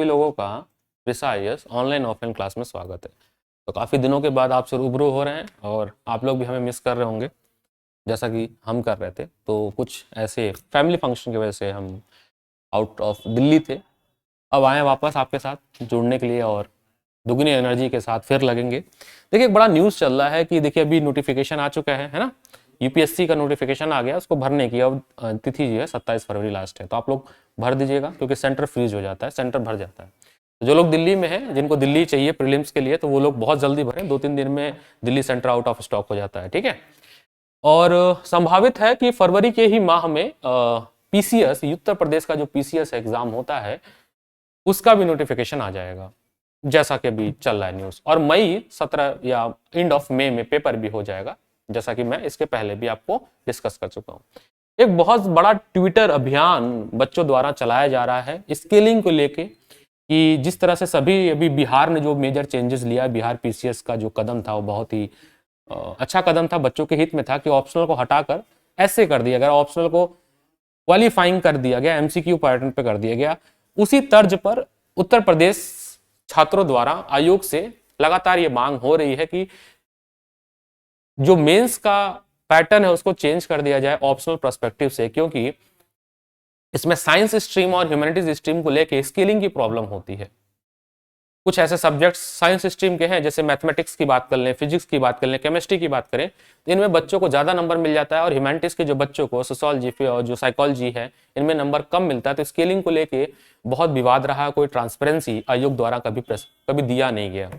सभी लोगों का प्रिसा आईएएस ऑनलाइन ऑफलाइन क्लास में स्वागत है। तो काफ़ी दिनों के बाद आपसे रूबरू हो रहे हैं और आप लोग भी हमें मिस कर रहे होंगे जैसा कि हम कर रहे थे। तो कुछ ऐसे फैमिली फंक्शन की वजह से हम आउट ऑफ दिल्ली थे, अब आए वापस आपके साथ जुड़ने के लिए और दुगनी एनर्जी के साथ फिर लगेंगे। देखिए एक बड़ा न्यूज़ चल रहा है कि देखिए अभी नोटिफिकेशन आ चुका है ना, यूपीएससी का नोटिफिकेशन आ गया, उसको भरने की अब तिथि जो है 27 फरवरी लास्ट है। तो आप लोग भर दीजिएगा क्योंकि सेंटर फ्रीज हो जाता है, सेंटर भर जाता है। तो जो लोग दिल्ली में हैं, जिनको दिल्ली चाहिए प्रीलिम्स के लिए, तो वो लोग बहुत जल्दी भरें, 2-3 दिन में Delhi centre out of stock हो जाता है, ठीक है। और संभावित है कि फरवरी के ही माह में पीसीएस, उत्तर प्रदेश का जो पीसीएस एग्जाम होता है उसका भी नोटिफिकेशन आ जाएगा, जैसा कि अभी चल रहा है न्यूज़। और मई 17 या एंड ऑफ मई में पेपर भी हो जाएगा, जैसा कि मैं इसके पहले भी आपको डिस्कस कर चुका हूँ। एक बहुत बड़ा ट्विटर अभियान बच्चों द्वारा चलाया जा रहा है स्केलिंग को लेके, कि जिस तरह से सभी अभी बिहार ने जो मेजर चेंजेस लिया, बिहार पीसीएस का जो कदम था वो बहुत ही अच्छा कदम था, बच्चों के हित में था कि ऑप्शनल को हटाकर ऐसे कर दिया गया, ऑप्शनल को क्वालिफाइंग कर दिया गया, एमसीक्यू पैटर्न पे कर दिया गया। उसी तर्ज पर उत्तर प्रदेश छात्रों द्वारा आयोग से लगातार ये मांग हो रही है कि जो मेंस का पैटर्न है उसको चेंज कर दिया जाए ऑप्शनल पर्सपेक्टिव से, क्योंकि इसमें साइंस स्ट्रीम और ह्यूमैनिटीज स्ट्रीम को लेके स्केलिंग की प्रॉब्लम होती है। कुछ ऐसे सब्जेक्ट्स साइंस स्ट्रीम के हैं, जैसे मैथमेटिक्स की बात कर लें, फिजिक्स की बात कर लें, केमिस्ट्री की बात करें, तो इनमें बच्चों को ज़्यादा नंबर मिल जाता है, और ह्यूमैनिटीज के जो बच्चों को सोशियोलॉजी और जो साइकोलॉजी है इनमें नंबर कम मिलता है। तो स्केलिंग को लेके बहुत विवाद रहा है, कोई ट्रांसपेरेंसी आयोग द्वारा कभी दिया नहीं गया।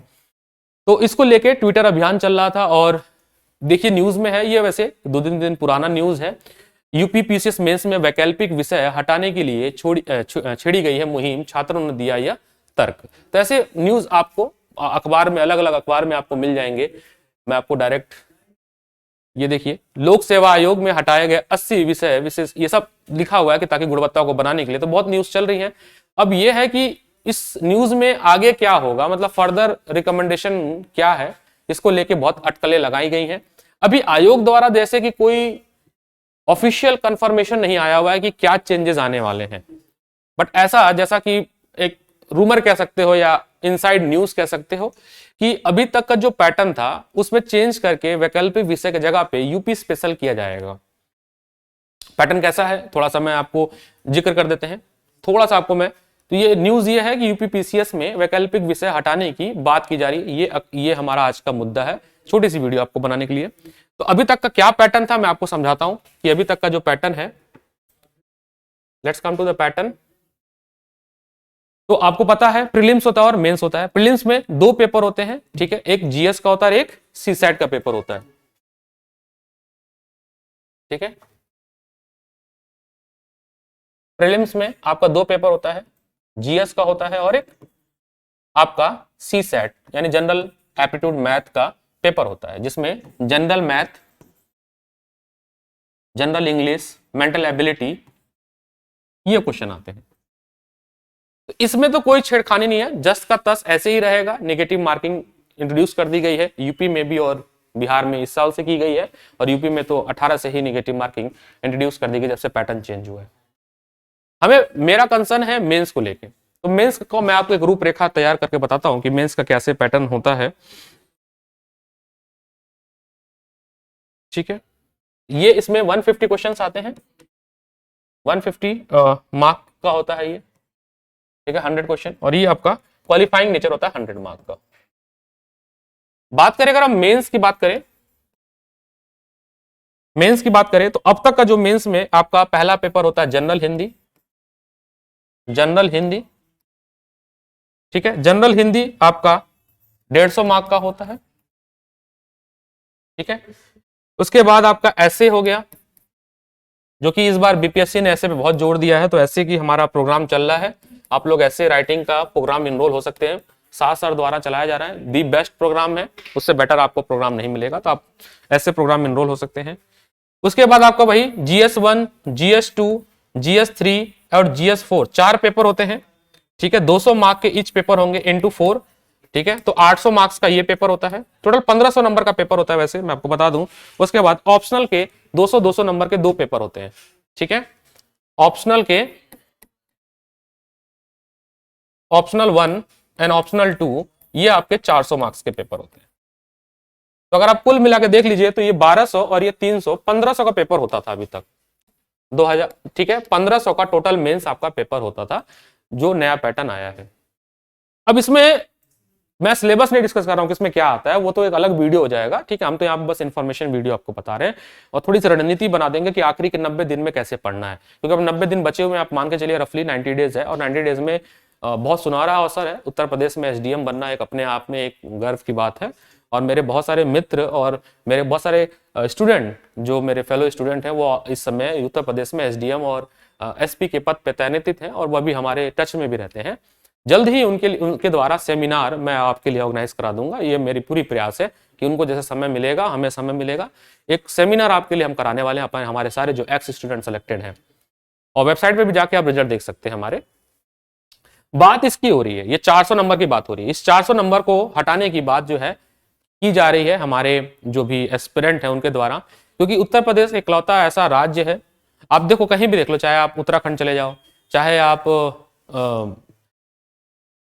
तो इसको लेके ट्विटर अभियान चल रहा था, और देखिए न्यूज़ में है ये, वैसे 2-3 दिन पुराना न्यूज़ है। यूपी पीसीएस मेंस में वैकल्पिक विषय हटाने के लिए छेड़ी गई है मुहिम, छात्रों ने दिया यह तर्क। तो ऐसे न्यूज़ आपको अखबार में, अलग अलग अखबार में आपको मिल जाएंगे। मैं आपको डायरेक्ट ये देखिए, लोक सेवा आयोग में हटाए गए 80 विषय विशेष, ये सब लिखा हुआ है कि ताकि गुणवत्ता को बनाने के लिए। तो बहुत न्यूज़ चल रही है। अब ये है कि इस न्यूज़ में आगे क्या होगा, मतलब फर्दर रिकमेंडेशन क्या है, इसको लेके बहुत अटकलें लगाई गई हैं। अभी आयोग द्वारा जैसे कि कोई ऑफिशियल कंफर्मेशन नहीं आया हुआ है कि क्या चेंजेस आने वाले हैं, बट ऐसा जैसा कि एक रूमर कह सकते हो या इनसाइड न्यूज कह सकते हो कि अभी तक का जो पैटर्न था उसमें चेंज करके वैकल्पिक विषय की जगह पे यूपी स्पेशल किया जाएगा। पैटर्न कैसा है थोड़ा सा मैं आपको जिक्र कर देते हैं, थोड़ा सा आपको मैं। तो ये न्यूज ये है कि यूपी पीसीएस में वैकल्पिक विषय हटाने की बात की जा रही है। ये हमारा आज का मुद्दा है, छोटी सी वीडियो आपको बनाने के लिए। तो अभी तक का क्या पैटर्न था मैं आपको समझाता हूं कि अभी तक का जो पैटर्न है। Let's come to the pattern. तो आपको पता है प्रीलिम्स होता है और मेंस होता है। प्रीलिम्स में 2 पेपर होते हैं, ठीक है, एक जीएस का होता है, एक सीसैट का पेपर होता है, ठीक है। प्रीलिम्स में आपका 2 पेपर होता है, जीएस का होता है और एक आपका सीसैट यानी जनरल एप्टीट्यूड मैथ का पेपर होता है, जिसमें general math, general English, mental ability, ये क्वेश्चन आते हैं। तो इसमें तो कोई छेड़खानी नहीं है, जस्ट का तस ऐसे ही रहेगा। नेगेटिव मार्किंग इंट्रोड्यूस कर दी गई है यूपी में भी और बिहार में इस साल से की गई है, और यूपी में तो 18 से ही नेगेटिव मार्किंग इंट्रोड्यूस कर दी गई जब से पैटर्न चेंज हुआ है। हमें, मेरा कंसर्न है मेंस को लेके। तो मेंस को मैं आपको एक रूपरेखा तैयार करके बताता हूं कि मेंस का कैसे पैटर्न होता है, ठीक है। ये इसमें 150 क्वेश्चंस आते हैं, 150 मार्क का होता है ये, ठीक है, 100 क्वेश्चन, और ये आपका क्वालिफाइंग नेचर होता है 100 मार्क का। बात करें, अगर हम मेंस की बात करें, मेंस की बात करें तो अब तक का जो मेंस में आपका पहला पेपर होता है जनरल हिंदी, जनरल हिंदी, ठीक है। जनरल हिंदी आपका 150 मार्क का होता है, ठीक है। उसके बाद आपका ऐसे हो गया, जो कि इस बार बीपीएससी ने ऐसे पे बहुत जोर दिया है, तो ऐसे की हमारा प्रोग्राम चल रहा है। आप लोग ऐसे राइटिंग का प्रोग्राम इनरोल हो सकते हैं, साथ सर द्वारा चलाया जा रहा है, दी बेस्ट प्रोग्राम है, उससे बेटर आपको प्रोग्राम नहीं मिलेगा, तो आप ऐसे प्रोग्राम इनरोल हो सकते हैं। उसके बाद आपका वही GS1, GS2, GS3 और GS4 4 पेपर होते हैं, ठीक है। 200 मार्क के ईच पेपर होंगे इंटू 4, ठीक है। तो 800 मार्क्स का ये पेपर होता है, टोटल 1500 नंबर का पेपर होता है, वैसे मैं आपको बता दूं। उसके बाद ऑप्शनल के 200-200 नंबर के 2 पेपर होते हैं, ठीक है। ऑप्शनल के ऑप्शनल 1 एंड ऑप्शनल 2 ये आपके 400 मार्क्स के पेपर होते हैं। तो अगर आप कुल मिला के देख लीजिए तो ये 1200 और ये 300, 1500 का पेपर होता था अभी तक 2000, ठीक है, 1500 का टोटल मेंस आपका पेपर होता था, जो नया पैटर्न आया है। अब इसमें मैं सिलेबस नहीं डिस्कस कर रहा हूं कि इसमें क्या आता है, वो तो एक अलग वीडियो हो जाएगा, ठीक है। हम तो यहाँ बस इन्फॉर्मेशन वीडियो आपको बता रहे हैं और थोड़ी सी रणनीति बना देंगे कि आखिरी के 90 दिन में कैसे पढ़ना है, क्योंकि अब 90 दिन बचे हुए हैं, आप मान के चलिए रफली 90 डेज है, और 90 डेज में बहुत सुनहरा अवसर है। उत्तर प्रदेश में एसडीएम बनना एक अपने आप में एक गर्व की बात है, और मेरे बहुत सारे मित्र और मेरे बहुत सारे स्टूडेंट जो मेरे फेलो स्टूडेंट हैं वो इस समय उत्तर प्रदेश में एसडीएम और एसपी के पद पे तैनातित हैं, और वह भी हमारे टच में भी रहते हैं। जल्द ही उनके द्वारा सेमिनार मैं आपके लिए ऑर्गेनाइज करा दूंगा, ये मेरी पूरी प्रयास है कि उनको जैसे समय मिलेगा, हमें समय मिलेगा, एक सेमिनार आपके लिए हम कराने वाले हैं अपने हमारे सारे जो एक्स स्टूडेंट सेलेक्टेड हैं, और वेबसाइट पे भी जाके आप रिजल्ट देख सकते हैं हमारे। बात इसकी हो रही है, ये 400 नंबर की बात हो रही है। इस 400 नंबर को हटाने की बात जो है की जा रही है हमारे जो भी एस्पिरेंट हैं उनके द्वारा, क्योंकि उत्तर प्रदेश इकलौता ऐसा राज्य है, आप देखो कहीं भी देख लो, चाहे आप उत्तराखंड चले जाओ, चाहे आप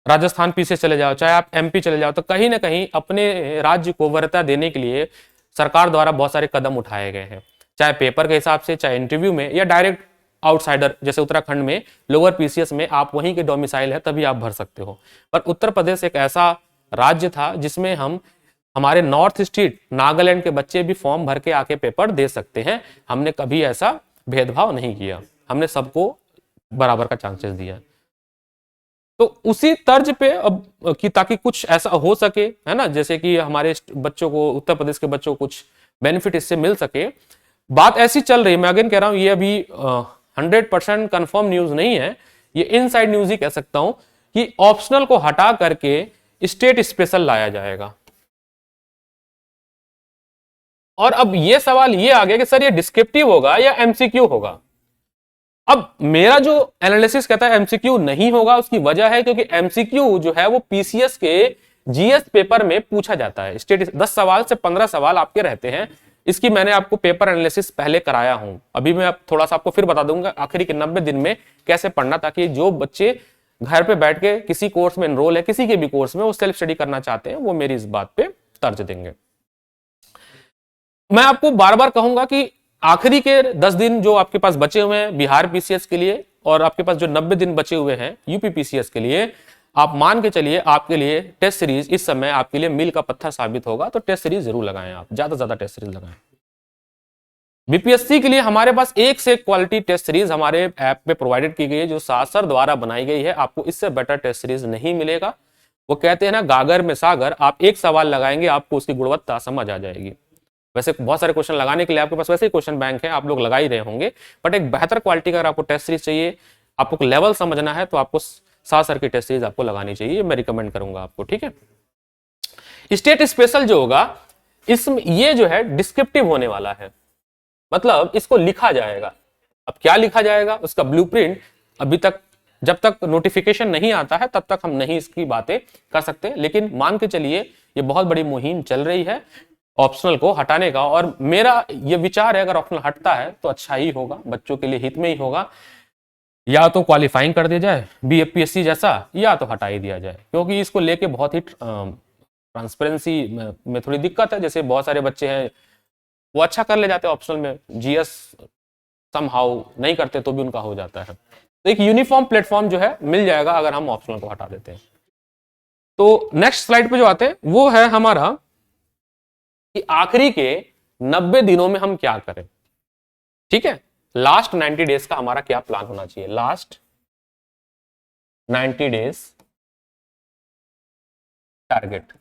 राजस्थान पीछे चले जाओ, चाहे आप एमपी चले जाओ, तो कहीं ना कहीं अपने राज्य को वरीयता देने के लिए सरकार द्वारा बहुत सारे कदम उठाए गए हैं, चाहे पेपर के हिसाब से, चाहे इंटरव्यू में, या डायरेक्ट आउटसाइडर जैसे उत्तराखंड में लोअर पीसीएस में आप वहीं के डोमिसाइल है तभी आप भर सकते हो। पर उत्तर प्रदेश एक ऐसा राज्य था जिसमें हमारे नॉर्थ स्टेट नागालैंड के बच्चे भी फॉर्म भर के आके पेपर दे सकते हैं। हमने कभी ऐसा भेदभाव नहीं किया, हमने सबको बराबर का चांसेस दिया। तो उसी तर्ज पे अब कि ताकि कुछ ऐसा हो सके, है ना, जैसे कि हमारे बच्चों को, उत्तर प्रदेश के बच्चों को कुछ बेनिफिट इससे मिल सके, बात ऐसी चल रही है। मैं अगेन कह रहा हूं, ये अभी 100% कंफर्म न्यूज नहीं है, ये इनसाइड न्यूज ही कह सकता हूं कि ऑप्शनल को हटा करके स्टेट स्पेशल लाया जाएगा। और अब ये सवाल ये आ गया कि सर ये डिस्क्रिप्टिव होगा या एमसीक्यू होगा। अब मेरा जो एनालिसिस कहता है एमसीक्यू नहीं होगा, उसकी वजह है क्योंकि एमसीक्यू जो है वो पीसीएस के जीएस पेपर में पूछा जाता है। स्टेट 10 सवाल से 15 सवाल आपके रहते हैं। इसकी मैंने आपको पेपर एनालिसिस पहले कराया हूं, अभी मैं थोड़ा सा आपको फिर बता दूंगा आखिरी के 90 दिन में कैसे पढ़ना, ताकि जो बच्चे घर पे बैठ के किसी कोर्स में एनरोल है, किसी के भी कोर्स में, वो सेल्फ स्टडी करना चाहते हैं, वो मेरी इस बात पे तर्ज देंगे। मैं आपको बार बार कहूंगा कि आखिरी के 10 दिन जो आपके पास बचे हुए हैं बिहार पीसीएस के लिए, और आपके पास जो 90 दिन बचे हुए हैं यूपी पीसीएस के लिए, आप मान के चलिए आपके लिए टेस्ट सीरीज इस समय आपके लिए मील का पत्थर साबित होगा। तो टेस्ट सीरीज जरूर लगाएं, आप ज्यादा से ज्यादा टेस्ट सीरीज लगाएं। बीपीएससी के लिए हमारे पास एक से एक क्वालिटी टेस्ट सीरीज हमारे ऐप पे प्रोवाइडेड की गई है, जो सासर द्वारा बनाई गई है। आपको इससे बेटर टेस्ट सीरीज नहीं मिलेगा। वो कहते हैं ना, गागर में सागर, आप एक सवाल लगाएंगे आपको उसकी गुणवत्ता समझ आ जाएगी। वैसे बहुत सारे क्वेश्चन लगाने के लिए आपके पास वैसे ही क्वेश्चन बैंक है, आप लोग लगा ही रहे होंगे, बट एक बेहतर क्वालिटी का अगर आपको टेस्ट सीरीज चाहिए, आपको लेवल समझना है, तो आपको सासर की टेस्ट सीरीज आपको लगानी चाहिए, मैं रिकमेंड करूंगा आपको, ठीक है। स्टेट स्पेशल जो होगा, इसमें ये जो है डिस्क्रिप्टिव होने वाला है, मतलब इसको लिखा जाएगा। अब क्या लिखा जाएगा, उसका ब्लूप्रिंट अभी तक, जब तक नोटिफिकेशन नहीं आता है तब तक हम नहीं इसकी बातें कर सकते, लेकिन मान के चलिए ये बहुत बड़ी मुहिम चल रही है ऑप्शनल को हटाने का, और मेरा ये विचार है अगर ऑप्शनल हटता है तो अच्छा ही होगा, बच्चों के लिए हित में ही होगा। या तो क्वालिफाइंग कर दिया जाए बीएफपीएससी जैसा, या तो हटा ही दिया जाए, क्योंकि इसको लेके बहुत ही ट्रांसपेरेंसी में थोड़ी दिक्कत है। जैसे बहुत सारे बच्चे हैं वो अच्छा कर ले जाते हैं ऑप्शनल में, जीएस समहाउ नहीं करते तो भी उनका हो जाता है। तो एक यूनिफॉर्म प्लेटफॉर्म जो है मिल जाएगा अगर हम ऑप्शनल को हटा देते हैं। तो नेक्स्ट स्लाइड पे जो आते हैं वो है हमारा कि आखिरी के 90 दिनों में हम क्या करें, ठीक है। लास्ट 90 डेज का हमारा क्या प्लान होना चाहिए, लास्ट 90 डेज टारगेट।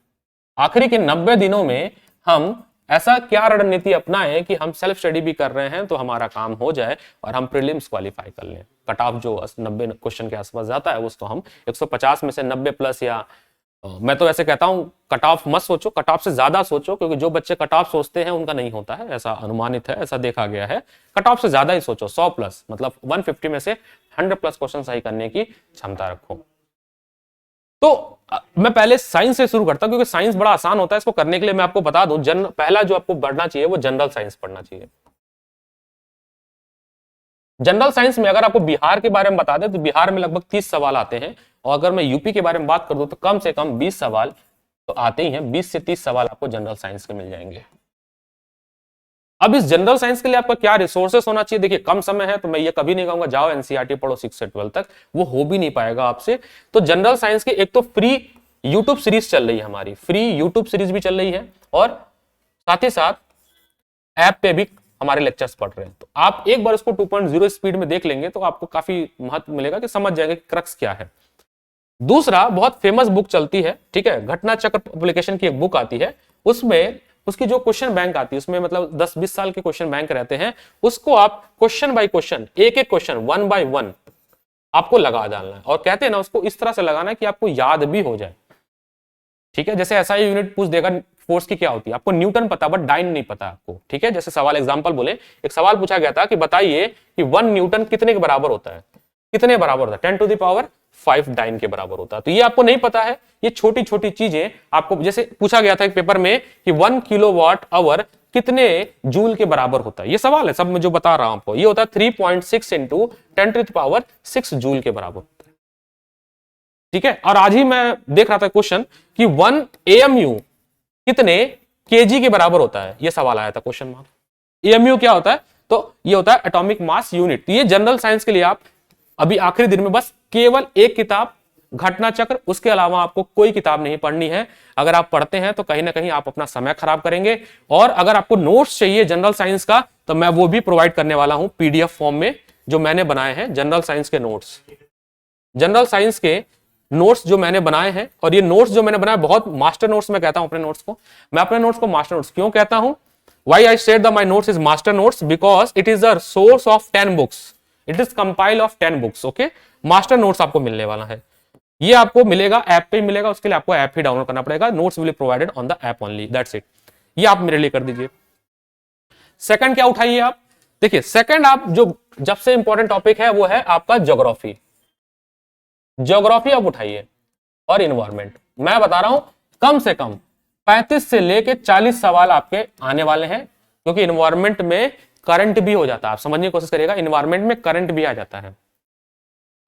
आखिरी के 90 दिनों में हम ऐसा क्या रणनीति अपनाएं कि हम सेल्फ स्टडी भी कर रहे हैं तो हमारा काम हो जाए और हम प्रीलिम्स क्वालिफाई कर लें। कट ऑफ जो 90 क्वेश्चन के आसपास जाता है उसको हम 150 में से 90 प्लस, या मैं तो ऐसे कहता हूं कट ऑफ मत सोचो, कट ऑफ से ज्यादा सोचो, क्योंकि जो बच्चे कट ऑफ सोचते हैं उनका नहीं होता है, ऐसा अनुमानित है, ऐसा देखा गया है। कट ऑफ से ज्यादा ही सोचो, 100 प्लस, मतलब 150 में से 100 प्लस क्वेश्चन सही करने की क्षमता रखो। तो मैं पहले साइंस से शुरू करता हूं क्योंकि साइंस बड़ा आसान होता है। इसको करने के लिए मैं आपको बता दूं, पहला जो आपको पढ़ना चाहिए वो जनरल साइंस पढ़ना चाहिए। जनरल साइंस में अगर आपको बिहार के बारे में बता दें तो बिहार में लगभग 30 सवाल आते हैं, और अगर मैं यूपी के बारे में बात कर दूं तो कम से कम 20 सवाल तो आते ही हैं, 20 से 30 सवाल आपको जनरल साइंस के मिल जाएंगे। अब इस जनरल साइंस के लिए आपका क्या रिसोर्सेस होना चाहिए, देखिए कम समय है तो मैं ये कभी नहीं कहूंगा जाओ एनसीईआरटी पढ़ो 6 से 12 तक, वो हो भी नहीं पाएगा आपसे। तो जनरल साइंस की एक तो फ्री यूट्यूब सीरीज चल रही है, हमारी फ्री यूट्यूब सीरीज भी चल रही है, और साथ ही साथ ऐप पे भी हमारे लेक्चर्स पढ़ रहे हैं। तो आप एक बार उसको 2.0 स्पीड में देख लेंगे तो आपको काफी महत्व मिलेगा कि समझ जाएंगे क्रक्स क्या है। दूसरा बहुत फेमस बुक चलती है, ठीक है, घटना चक्र पब्लिकेशन की एक बुक आती है, उसमें उसकी जो क्वेश्चन बैंक आती है उसमें मतलब 10-20 साल के क्वेश्चन बैंक रहते हैं, उसको आप क्वेश्चन बाय क्वेश्चन, एक एक क्वेश्चन 1 by 1 आपको लगा डालना है, और कहते हैं ना उसको इस तरह से लगाना है कि आपको याद भी हो जाए, ठीक है। जैसे ऐसा यूनिट पूछ देगा फोर्स की क्या होती है, आपको न्यूटन पता बट डाइन नहीं पता आपको, ठीक है। जैसे सवाल एग्जांपल बोले, एक सवाल पूछा गया था कि बताइए कि 1 न्यूटन कितने के बराबर होता है, कितने बराबर होता है, 10⁵ डाइन के बराबर होता है। तो ये आपको नहीं पता है, ये छोटी छोटी चीजें आपको, जैसे पूछा गया था एक पेपर में कि 1 किलोवाट आवर कितने जूल के बराबर होता है, ये सवाल है सब मैं जो बता रहा हूं आपको, ये होता है 3.6 इंटू 10⁻6 जूल के बराबर होता है, ठीक है। और आज ही मैं देख रहा था क्वेश्चन कि 1 AMU कितने केजी के बराबर होता है, ये सवाल आया था क्वेश्चन मार्क। AMU क्या होता है, तो ये होता है एटॉमिक मास यूनिट। तो ये जनरल साइंस के लिए आप अभी आखिरी दिन में बस केवल एक किताब घटना चक्र, उसके अलावा आपको कोई किताब नहीं पढ़नी है। अगर आप पढ़ते हैं तो कहीं ना कहीं आप अपना समय खराब करेंगे, और अगर आपको नोट्स चाहिए जनरल साइंस का तो मैं वो भी प्रोवाइड करने वाला हूं PDF फॉर्म में, जो मैंने बनाए हैं जनरल साइंस के नोट्स, जनरल साइंस के नोट्स जो मैंने बनाए हैं। और ये नोट्स जो मैंने बनाए बहुत मास्टर नोट्स में कहता हूं अपने नोट्स को, मैं अपने नोट्स को मास्टर नोट्स क्यों कहता हूं, why I said the my notes is master notes, because it is the source of 10 books, it is compile of 10 books, okay. Master notes आपको मिलने वाला है, ये आपको मिलेगा ऐप पे ही मिलेगा, उसके लिए आपको ऐप ही डाउनलोड करना पड़ेगा, notes will be provided on the app only, that's it. ये आप मेरे लिए कर दीजिए। सेकंड क्या उठाइए आप, देखिए सेकंड आप जो जब से इंपॉर्टेंट टॉपिक है वो है आपका ज्योग्राफी। ज्योग्राफी आप उठाइए और इन्वायरमेंट, मैं बता रहा हूं कम से कम 35 से लेके 40 सवाल आपके आने वाले हैं, क्योंकि इन्वायरमेंट में करंट भी हो जाता है, आप समझने की कोशिश करिएगा, इन्वायरमेंट में करंट भी आ जाता है।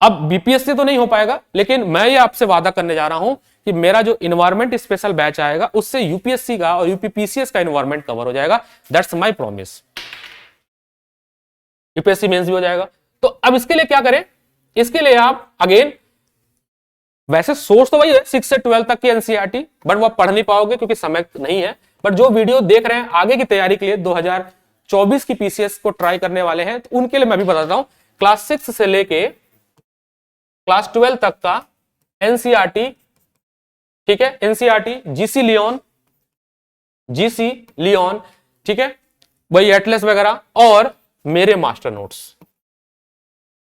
अब बीपीएससी तो नहीं हो पाएगा, लेकिन मैं ये आपसे वादा करने जा रहा हूं कि मेरा जो इन्वायरमेंट स्पेशल बैच आएगा उससे यूपीएससी का और यूपीपीसीएस का इन्वायरमेंट कवर हो जाएगा, that's my promise. UPSC mains भी हो जाएगा। तो अब इसके लिए क्या करें, इसके लिए आप अगेन वैसे सोर्स तो वही है 6 से 12 तक की एनसीईआरटी, बट वो आप पढ़ नहीं पाओगे क्योंकि समय नहीं है। बट जो वीडियो देख रहे हैं आगे की तैयारी के लिए 2024 की पीसीएस को ट्राई करने वाले हैं, तो उनके लिए मैं भी बताता हूं क्लास 6 से लेके क्लास 12 तक का एनसीईआरटी, ठीक है, एनसीईआरटी जीसी लियोन, ठीक है, वही एटलस वगैरह, और मेरे मास्टर नोट्स।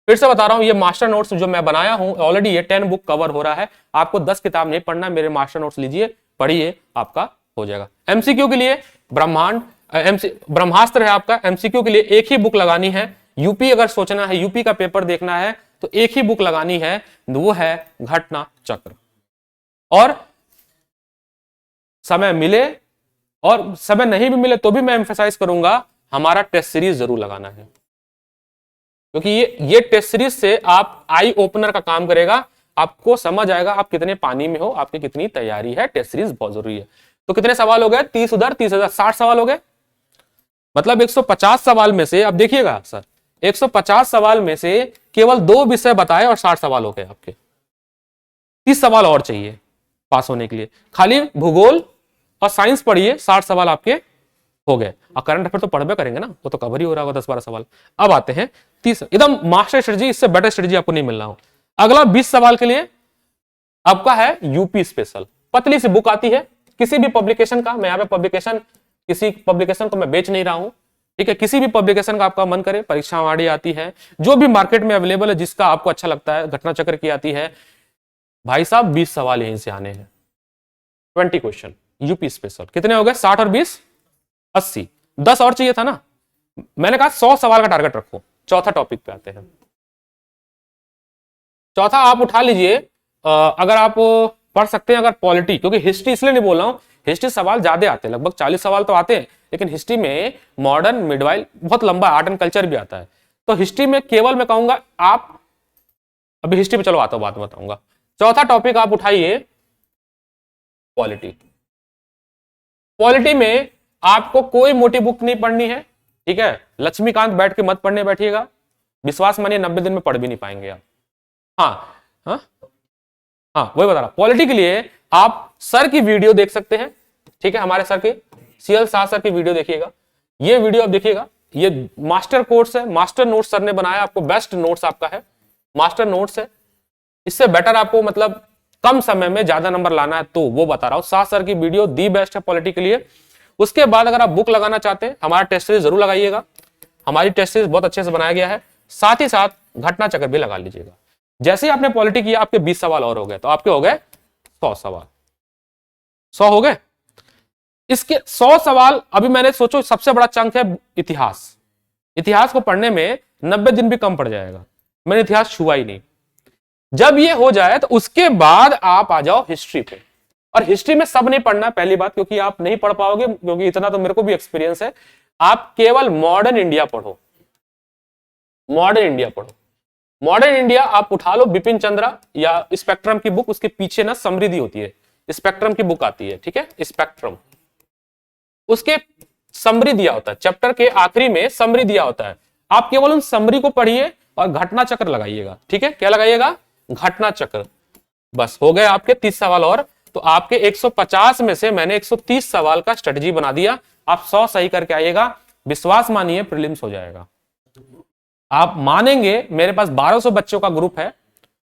फिर से बता रहा हूं ये मास्टर नोट्स जो मैं बनाया हूं ऑलरेडी ये 10 बुक कवर हो रहा है, आपको 10 किताब नहीं पढ़ना, मेरे मास्टर नोट्स लीजिए पढ़िए, आपका हो जाएगा। एमसीक्यू के लिए ब्रह्मास्त्र है आपका, एमसीक्यू के लिए एक ही बुक लगानी है। यूपी अगर सोचना है, यूपी का पेपर देखना है तो एक ही बुक लगानी है, वो है घटना चक्र। और समय मिले और समय नहीं भी मिले तो भी मैं एम्फेसाइज करूंगा हमारा टेस्ट सीरीज जरूर लगाना है, क्योंकि ये टेस्ट सीरीज से आप आई ओपनर का काम करेगा, आपको समझ आएगा आप कितने पानी में हो, आपकी कितनी तैयारी है। टेस्ट सीरीज बहुत जरूरी है। तो कितने सवाल हो गए, 30 उधर 30 उधर, 60 सवाल हो गए, मतलब 150 सवाल में से, अब देखिएगा सर 150 सवाल में से केवल 2 विषय बताए और 60 सवाल हो गए आपके, 30 सवाल और चाहिए पास होने के लिए। खाली भूगोल और साइंस पढ़िए, 60 सवाल आपके हो गए। और करंट अफेयर तो पढ़बे करेंगे ना, वो तो कवर ही हो रहा होगा 10-12 सवाल। अब आते हैं 30, एकदम मास्टर स्ट्रेटजी, इससे बेटर स्ट्रेटजी आपको नहीं मिलना हो। अगला 20 सवाल के लिए आपका है यूपी स्पेशल, पतली सी बुक आती है किसी भी पब्लिकेशन का, मैं यहाँ पे किसी पब्लिकेशन को मैं बेच नहीं रहा हूं, ठीक है, किसी भी पब्लिकेशन का आपका मन करे, परीक्षा वाड़ी आती है, जो भी मार्केट में अवेलेबल है जिसका आपको अच्छा लगता है, घटना चक्र की आती है, भाई साहब 20 सवाल यहीं से आने हैं, 20 क्वेश्चन यूपी स्पेशल। कितने हो गए, 60 और 20 80, 10 और चाहिए था ना, मैंने कहा 100 सवाल का टारगेट रखो। चौथा टॉपिक पे आते हैं। चौथा आप उठा लीजिए, अगर आप पढ़ सकते हैं अगर पॉलिटी, क्योंकि हिस्ट्री इसलिए नहीं बोल रहा हूं, हिस्ट्री सवाल ज्यादा आते हैं, लगभग 40 सवाल तो आते हैं, लेकिन हिस्ट्री में मॉडर्न मिडवाइल बहुत लंबा आर्ट एंड कल्चर भी आता है। तो हिस्ट्री में केवल मैं कहूंगा आप, अभी हिस्ट्री पे चलो आता हूं, बात बताऊंगा, चौथा टॉपिक आप उठाइए पॉलिटी। पॉलिटी में आपको कोई मोटी बुक नहीं पढ़नी है, ठीक है। लक्ष्मीकांत बैठ के मत पढ़ने बैठिएगा, विश्वास मानिए 90 दिन में पढ़ भी नहीं पाएंगे आप। हाँ हाँ हाँ, वही बता रहा। पॉलिटी के लिए आप सर की वीडियो देख सकते हैं, ठीक है। हमारे सर के CL शाह सर की वीडियो देखिएगा, ये वीडियो आप देखिएगा, ये मास्टर कोर्स है, मास्टर नोट्स सर ने बनाया, आपको बेस्ट नोट्स आपका है, मास्टर नोट्स है। इससे बेटर आपको मतलब कम समय में ज्यादा नंबर लाना है तो वो बता रहा हूं, शाह सर की वीडियो दी बेस्ट है पॉलिटी के लिए। उसके बाद अगर आप बुक लगाना चाहते हैं, हमारा टेस्ट सीरीज जरूर लगाइएगा, हमारी टेस्ट सीरीज बहुत अच्छे से बनाया गया है। साथ ही साथ घटना चक्र भी लगा लीजिएगा। जैसे ही आपने पॉलिटी किया, आपके 20 सवाल और हो गए, तो आपके हो गए 100 सवाल, 100 हो गए। इसके 100 सवाल अभी मैंने सोचो, सबसे बड़ा चंक है इतिहास। इतिहास को पढ़ने में 90 दिन भी कम पड़ जाएगा, मैंने इतिहास छुआ ही नहीं। जब ये हो जाए तो उसके बाद आप आ जाओ हिस्ट्री पे। और हिस्ट्री में सब नहीं पढ़ना, पहली बात, क्योंकि आप नहीं पढ़ पाओगे, क्योंकि इतना तो मेरे को भी एक्सपीरियंस है। आप केवल मॉडर्न इंडिया पढ़ो, मॉडर्न इंडिया पढ़ो। मॉडर्न इंडिया आप उठा लो, बिपिन चंद्रा या स्पेक्ट्रम की बुक, उसके पीछे ना समृद्धि होती है, स्पेक्ट्रम की बुक आती है, ठीक है, स्पेक्ट्रम, उसके समरी दिया होता है, चैप्टर के आखिरी में समरी दिया होता है। आप केवल उन समरी को पढ़िए और घटना चक्र लगाइएगा, ठीक है। क्या लगाइएगा? घटना चक्र। बस हो गए आपके 30 सवाल और। तो आपके 150 में से मैंने 130 सवाल का स्ट्रेटजी बना दिया। आप 100 सही करके आइएगा, विश्वास मानिए प्रीलिम्स हो जाएगा। आप मानेंगे, मेरे पास 1200 बच्चों का ग्रुप है,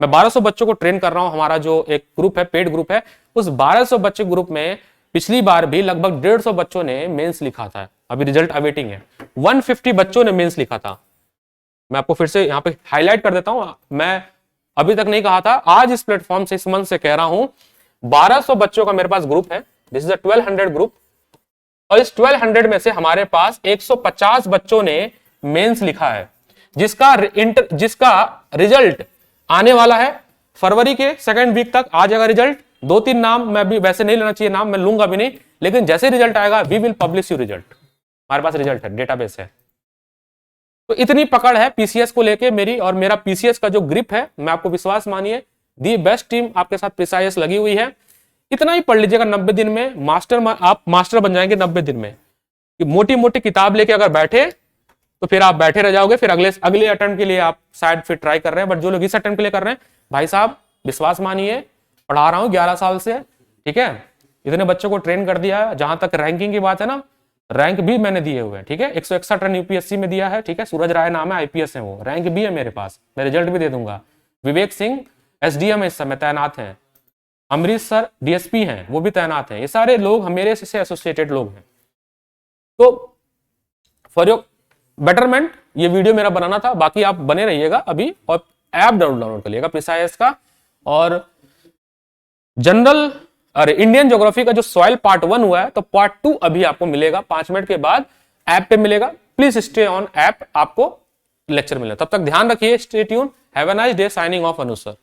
मैं 1200 बच्चों को ट्रेन कर रहा हूं। हमारा जो एक ग्रुप है, पेड ग्रुप है, उस 1200 बच्चे ग्रुप में पिछली बार भी लगभग 150 बच्चों ने मेंस लिखा था, अभी रिजल्ट अवेटिंग है। 150 बच्चों ने मेंस लिखा था। मैं आपको फिर से यहां पे हाईलाइट कर देता हूं, मैं अभी तक नहीं कहा था, आज इस प्लेटफॉर्म से, इस मंच से कह रहा हूं। 1200 बच्चों का मेरे पास ग्रुप है, दिस इज अ 1200 ग्रुप, और इस 1200 में से हमारे पास 150 बच्चों ने मेंस लिखा है, जिसका रिजल्ट आने वाला है फरवरी के सेकंड वीक तक आ जाएगा रिजल्ट। 2-3 नाम मैं भी वैसे नहीं लेना चाहिए, नाम मैं लूंगा भी नहीं, लेकिन जैसे रिजल्ट आएगा we will publish you result. हमारे पास रिजल्ट है, डेटाबेस है। तो इतनी पकड़ है पीसीएस को लेके मेरी, और मेरा पीसीएस का जो ग्रिप है, मैं आपको विश्वास मानिए दी बेस्ट टीम आपके साथ प्रिसाइस लगी हुई है। इतना ही पढ़ लीजिएगा, 90 दिन में आप मास्टर बन जाएंगे 90 दिन में। मोटी मोटी किताब लेके अगर बैठे तो फिर आप बैठे रह जाओगे, फिर अगले अटेम्प्ट के लिए आप शायद फिर ट्राई कर रहे हैं। बट जो लोग इस अटेम्प्ट के लिए कर रहे हैं, भाई साहब विश्वास मानिए, पढ़ा रहा हूं 11 साल से, ठीक है, इतने बच्चों को ट्रेन कर दिया है। जहां तक रैंकिंग की बात है ना, रैंक भी मैंने दिए हुए हैं, ठीक है। 161 रन यूपीएससी में दिया है, ठीक है। सूरज राय नाम है, आईपीएस है वो, रैंक भी है मेरे पास, मैं रिजल्ट भी दे दूंगा। विवेक सिंह एसडीएम इस समय तैनात हैं, अमरीश सर डीएसपी हैं, वो भी तैनात हैं। ये सारे लोग मेरे से एसोसिएटेड लोग हैं। तो फॉर योर बेटरमेंट ये वीडियो मेरा बनाना था, बाकी आप बने रहिएगा अभी, और ऐप डाउनलोड करिएगा प्रिसाइस का। और जनरल अरे इंडियन ज्योग्राफी का जो सॉइल पार्ट 1 हुआ है, तो पार्ट 2 अभी आपको मिलेगा 5 मिनट के बाद, ऐप पे मिलेगा। प्लीज स्टे ऑन ऐप, आपको लेक्चर मिलेगा। तब तक ध्यान रखिए, stay tune, have a nice day. Signing off Anuj sir.